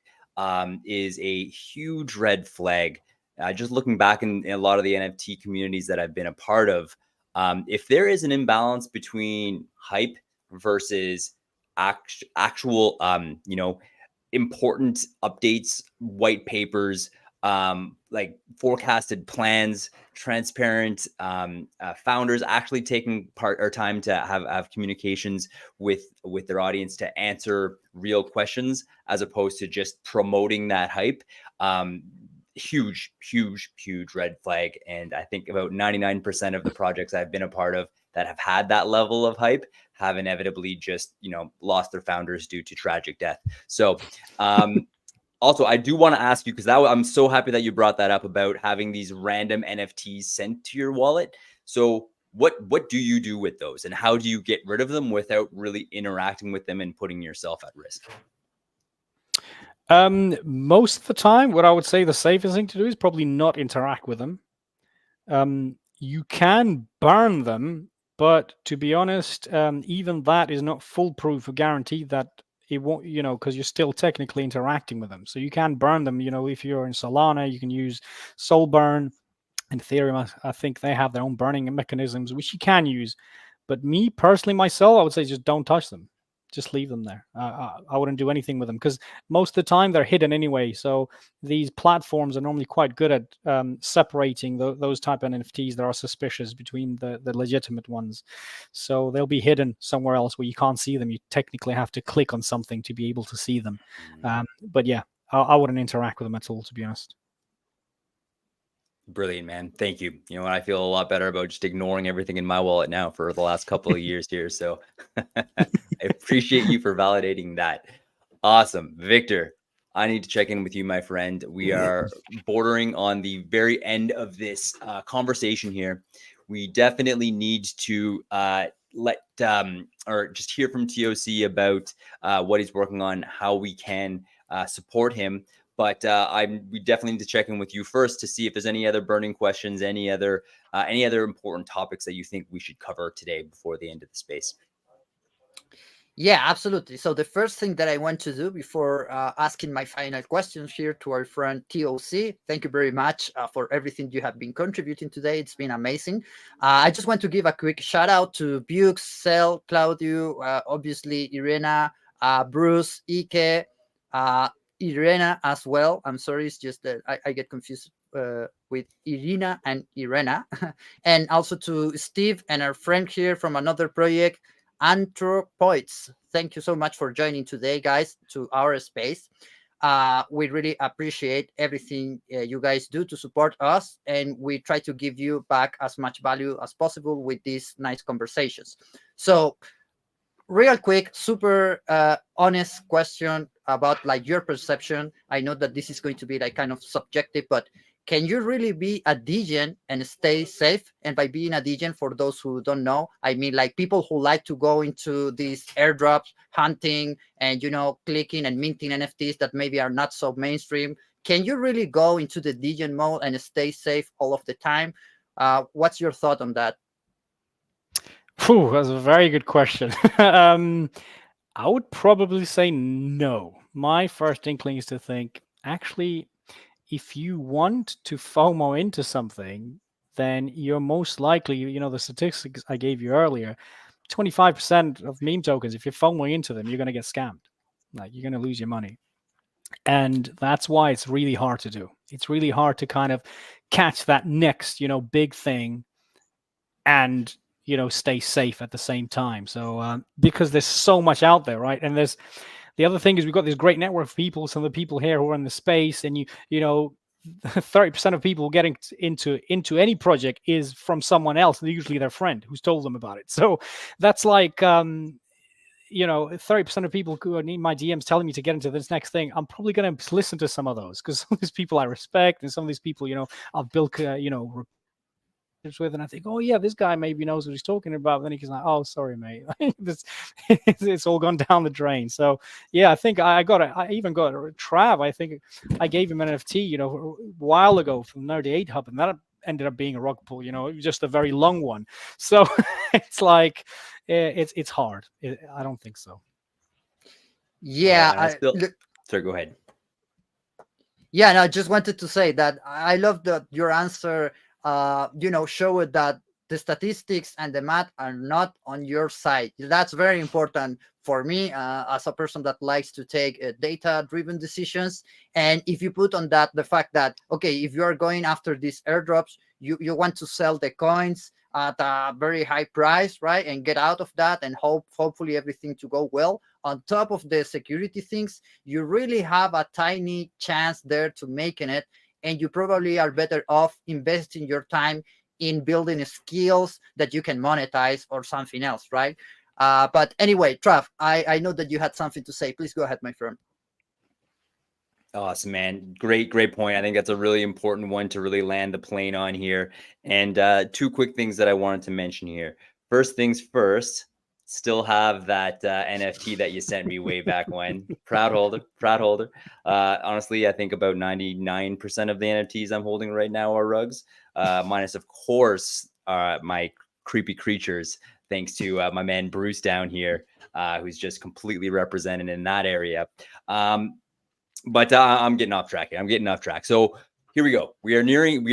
is a huge red flag. Just looking back in a lot of the NFT communities that I've been a part of, if there is an imbalance between hype versus actual, important updates, white papers, like forecasted plans, transparent, founders actually taking part or time to have communications with their audience to answer real questions, as opposed to just promoting that hype. Huge red flag. And I think about 99% of the projects I've been a part of that have had that level of hype have inevitably just, lost their founders due to tragic death. So, also, I do want to ask you, because I'm so happy that you brought that up about having these random NFTs sent to your wallet. So what do you do with those, and how do you get rid of them without really interacting with them and putting yourself at risk? Most of the time, what I would say the safest thing to do is probably not interact with them. You can burn them, but to be honest, even that is not foolproof or guaranteed that it won't, because you're still technically interacting with them. So you can burn them. If you're in Solana, you can use Soulburn. In Ethereum, I think they have their own burning mechanisms, which you can use. But me personally, myself, I would say just don't touch them. Just leave them there. I wouldn't do anything with them, because most of the time they're hidden anyway. So these platforms are normally quite good at separating those type of NFTs that are suspicious between the legitimate ones. So they'll be hidden somewhere else where you can't see them. You technically have to click on something to be able to see them. But yeah, I wouldn't interact with them at all, to be honest. Brilliant, man. Thank you. I feel a lot better about just ignoring everything in my wallet now for the last couple of years here. So I appreciate you for validating that. Awesome. Victor, I need to check in with you, my friend. We are bordering on the very end of this conversation here. We definitely need to let or just hear from TOC about what he's working on, how we can support him. But we definitely need to check in with you first to see if there's any other burning questions, any other important topics that you think we should cover today before the end of the space. Yeah, absolutely. So the first thing that I want to do before asking my final questions here to our friend TOC, thank you very much for everything you have been contributing today. It's been amazing. I just want to give a quick shout out to Bukes, Cel, Claudio, obviously Irena, Bruce, Ike, Irena as well. I'm sorry, it's just that I get confused with Irina and Irena. And also to Steve and our friend here from another project, Anthropoids. Thank you so much for joining today, guys, to our space. We really appreciate everything you guys do to support us, and we try to give you back as much value as possible with these nice conversations. So, real quick, super honest question about like your perception. I know that this is going to be like kind of subjective, but can you really be a degen and stay safe? And by being a degen, for those who don't know, I mean like people who like to go into these airdrops, hunting, and clicking and minting NFTs that maybe are not so mainstream. Can you really go into the degen mode and stay safe all of the time? What's your thought on that? Phew, that's a very good question. I would probably say no. My first inkling is to think, actually, if you want to FOMO into something, then you're most likely, the statistics I gave you earlier, 25% of meme tokens, if you're FOMOing into them, you're going to get scammed. Like, you're going to lose your money. And that's why it's really hard to do. It's really hard to kind of catch that next, big thing and stay safe at the same time. So because there's so much out there, right? And there's the other thing is we've got this great network of people, some of the people here who are in the space, and 30% of people getting into any project is from someone else, usually their friend who's told them about it. So that's like 30% of people who need my DMs telling me to get into this next thing. I'm probably going to listen to some of those because some of these people I respect, and some of these people I've built with, and I think, oh yeah, this guy maybe knows what he's talking about. Then he's like, oh, sorry, mate, it's all gone down the drain. So yeah, I think I even got a Trav. I think I gave him an NFT, a while ago from Nerdy 8 Hub, and that ended up being a rug pull. Just a very long one. So it's like it's hard. I don't think so. Yeah, sorry, go ahead. Yeah, no, I just wanted to say that I love that your answer showed that the statistics and the math are not on your side. That's very important for me as a person that likes to take data-driven decisions. And if you put on that the fact that, okay, if you are going after these airdrops, you want to sell the coins at a very high price, right? And get out of that and hopefully everything to go well. On top of the security things, you really have a tiny chance there to making it. And you probably are better off investing your time in building skills that you can monetize or something else, right? But anyway, Trav, I know that you had something to say. Please go ahead, my friend. Awesome, man. Great point. I think that's a really important one to really land the plane on here. And two quick things that I wanted to mention here. First things first, still have that NFT that you sent me way back when. Proud holder. Honestly, I think about 99% of the NFTs I'm holding right now are rugs, minus, of course, my creepy creatures, thanks to my man Bruce down here, who's just completely represented in that area. But I'm getting off track. So here we go. We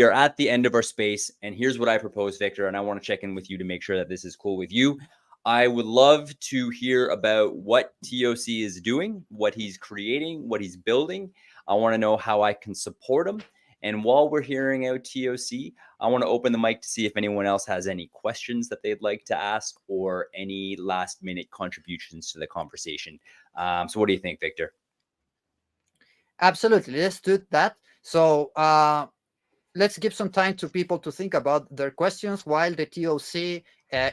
are at the end of our space. And here's what I propose, Victor. And I want to check in with you to make sure that this is cool with you. I would love to hear about what TOC is doing, what he's creating, what he's building. I want to know how I can support him. And while we're hearing out TOC, I want to open the mic to see if anyone else has any questions that they'd like to ask or any last minute contributions to the conversation. So what do you think, Victor? Absolutely. Let's do that. So let's give some time to people to think about their questions while the TOC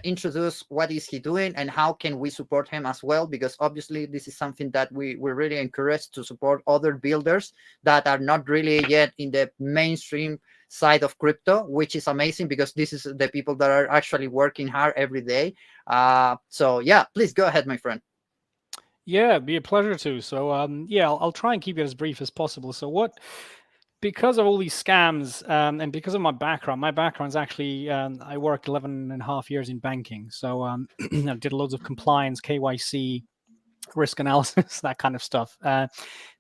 introduce what is he doing and how can we support him as well, because obviously this is something that we're really encouraged to support other builders that are not really yet in the mainstream side of crypto, which is amazing because this is the people that are actually working hard every day. So yeah, please go ahead, my friend. Yeah, it'd be a pleasure to. So yeah, I'll try and keep it as brief as possible. So because of all these scams and because of my background's actually, I worked 11 and a half years in banking. So I did loads of compliance, KYC, risk analysis, that kind of stuff.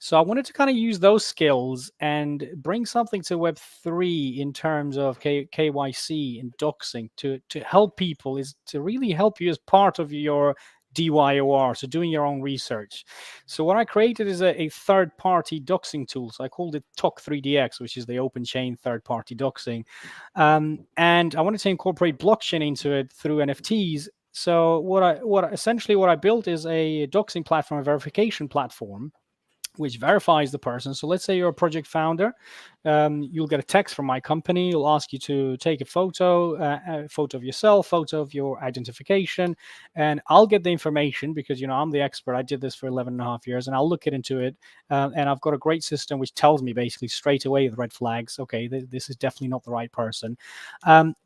So I wanted to kind of use those skills and bring something to Web3 in terms of KYC and doxing to help people, is to really help you as part of your DYOR, so doing your own research. So what I created is a third-party doxing tool. So I called it TOC3DX, which is the open chain third-party doxing. And I wanted to incorporate blockchain into it through NFTs. So what I built is a doxing platform, a verification platform, which verifies the person. So let's say you're a project founder, you'll get a text from my company. It'll ask you to take a photo of yourself, photo of your identification, and I'll get the information because I'm the expert. I did this for 11 and a half years, and I'll look into it. And I've got a great system which tells me basically straight away the red flags. Okay, this is definitely not the right person,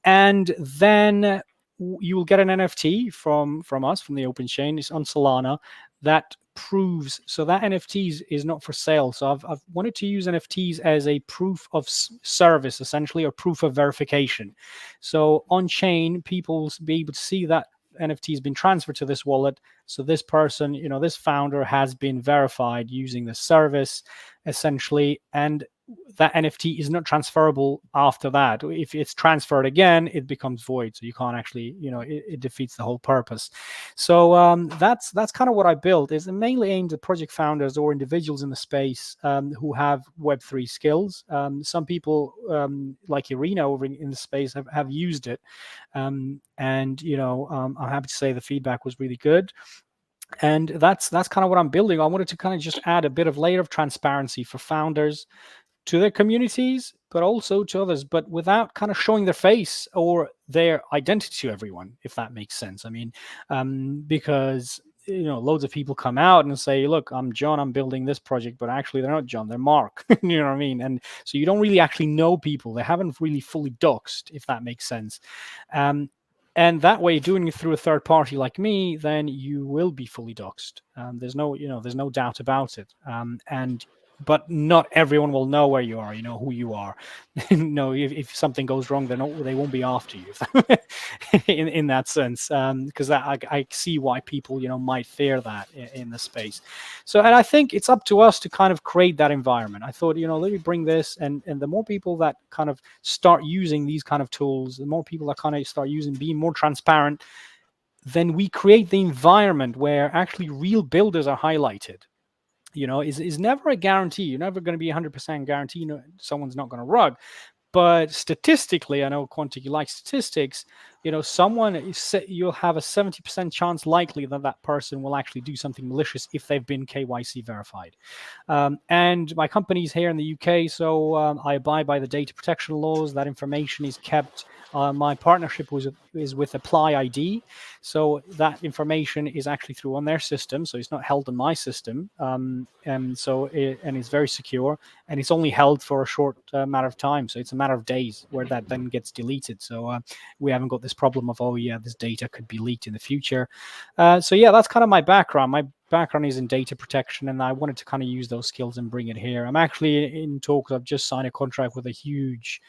and then you will get an NFT from us, from the open chain. It's on Solana. That proves, so that NFTs is not for sale. So I've wanted to use NFTs as a proof of service, essentially, or proof of verification. So on chain, people will be able to see that NFT has been transferred to this wallet. So this person, this founder has been verified using the service, essentially, and that NFT is not transferable after that. If it's transferred again, it becomes void. So you can't actually, it defeats the whole purpose. So that's kind of what I built. Is mainly aimed at project founders or individuals in the space who have Web3 skills. Some people like Irina over in the space have used it, and I'm happy to say the feedback was really good. And that's kind of what I'm building. I wanted to kind of just add a bit of layer of transparency for founders to their communities, but also to others, but without kind of showing their face or their identity to everyone, if that makes sense. I mean, because loads of people come out and say, look, I'm John, I'm building this project, but actually they're not John, they're Mark. You know what I mean? And so you don't really actually know people. They haven't really fully doxed, if that makes sense. And that way, doing it through a third party like me, then you will be fully doxed. There's no doubt about it. But not everyone will know where you are, who you are. If something goes wrong, they won't be after you in that sense, because I see why people, might fear that in the space. So, and I think it's up to us to kind of create that environment. I thought, let me bring this, and the more people that kind of start using these kind of tools, the more people that kind of start being more transparent, then we create the environment where actually real builders are highlighted. Is never a guarantee. You're never going to be 100% guarantee someone's not going to rug. But statistically, I know Quantic, you like statistics, you'll have a 70% chance likely that person will actually do something malicious if they've been KYC verified. And my company's here in the UK, so I abide by the data protection laws. That information is kept. My partnership is with Apply ID, so that information is actually through on their system, so it's not held on my system, and it's very secure, and it's only held for a short matter of time, so it's a matter of days where that then gets deleted. So we haven't got this problem of this data could be leaked in the future. So yeah, that's kind of my background. My background is in data protection, and I wanted to kind of use those skills and bring it here. I'm actually in talks. I've just signed a contract with a huge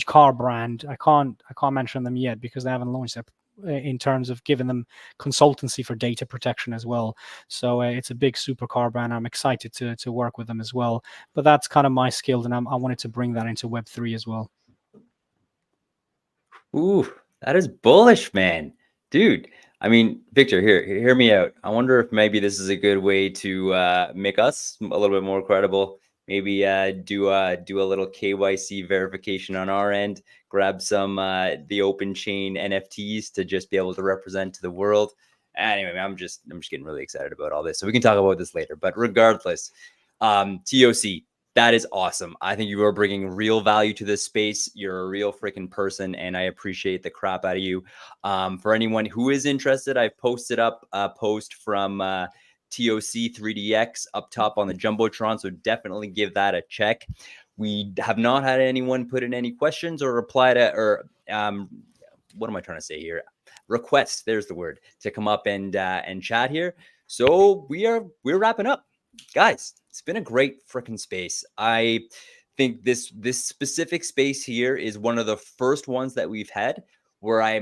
car brand. I can't mention them yet because they haven't launched it, in terms of giving them consultancy for data protection as well. So it's a big supercar brand. I'm excited to work with them as well. But that's kind of my skills, and I wanted to bring that into Web3 as well. Ooh, that is bullish, man. Dude, I mean, Victor, hear me out. I wonder if maybe this is a good way to make us a little bit more credible. Maybe do a little KYC verification on our end, grab some the open chain NFTs to just be able to represent to the world. Anyway, I'm just getting really excited about all this. So we can talk about this later. But regardless, TOC, that is awesome. I think you are bringing real value to this space. You're a real freaking person, and I appreciate the crap out of you. For anyone who is interested, I've posted up a post from TOC 3DX up top on the Jumbotron, so definitely give that a check. We have not had anyone put in any questions or reply to, or what am I trying to say here? Request, there's the word, to come up and chat here. So we're wrapping up. Guys, it's been a great freaking space. I think this specific space here is one of the first ones that we've had where I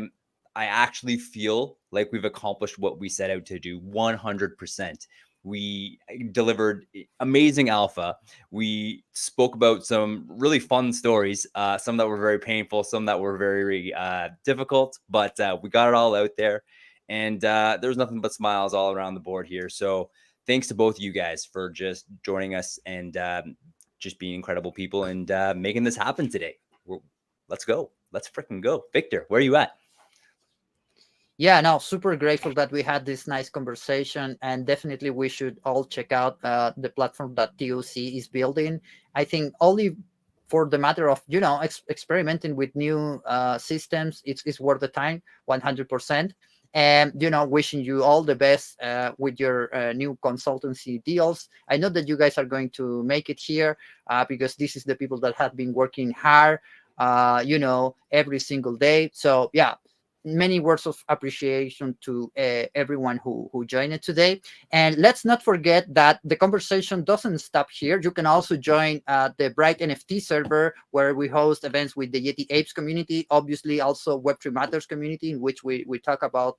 actually feel like we've accomplished what we set out to do 100%. We delivered amazing alpha. We spoke about some really fun stories, some that were very painful, some that were very difficult, but we got it all out there. And there's nothing but smiles all around the board here. So thanks to both of you guys for just joining us and just being incredible people and making this happen today. Let's go. Let's freaking go. Victor, where are you at? Yeah, no, super grateful that we had this nice conversation, and definitely we should all check out the platform that TOC is building. I think only for the matter of experimenting with new systems, it's worth the time, 100%. And wishing you all the best with your new consultancy deals. I know that you guys are going to make it here because this is the people that have been working hard, every single day. So yeah, many words of appreciation to everyone who joined it today. And let's not forget that the conversation doesn't stop here. You can also join the Bright NFT server, where we host events with the Yeti Apes community, obviously also Web3 Matters community, in which we talk about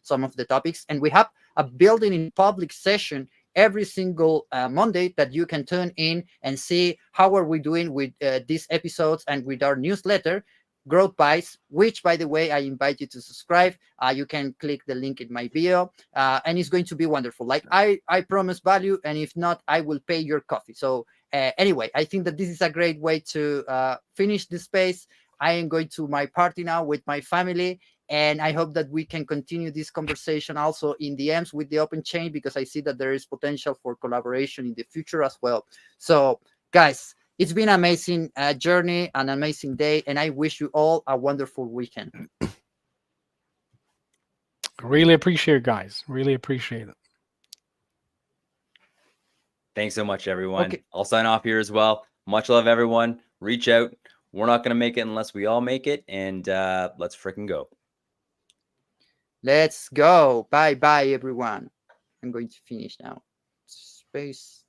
some of the topics. And we have a building in public session every single Monday that you can tune in and see how are we doing with these episodes and with our newsletter, Growth Bites, which, by the way, I invite you to subscribe. You can click the link in my bio, and it's going to be wonderful. Like I promise value, and if not, I will pay your coffee. So anyway, I think that this is a great way to finish this space. I am going to my party now with my family, and I hope that we can continue this conversation also in DMs with the open chain, because I see that there is potential for collaboration in the future as well. So, guys, it's been an amazing journey, an amazing day, and I wish you all a wonderful weekend. Really appreciate it, guys. Really appreciate it. Thanks so much, everyone. Okay. I'll sign off here as well. Much love, everyone. Reach out. We're not going to make it unless we all make it. And let's freaking go. Let's go. Bye-bye, everyone. I'm going to finish now. Space.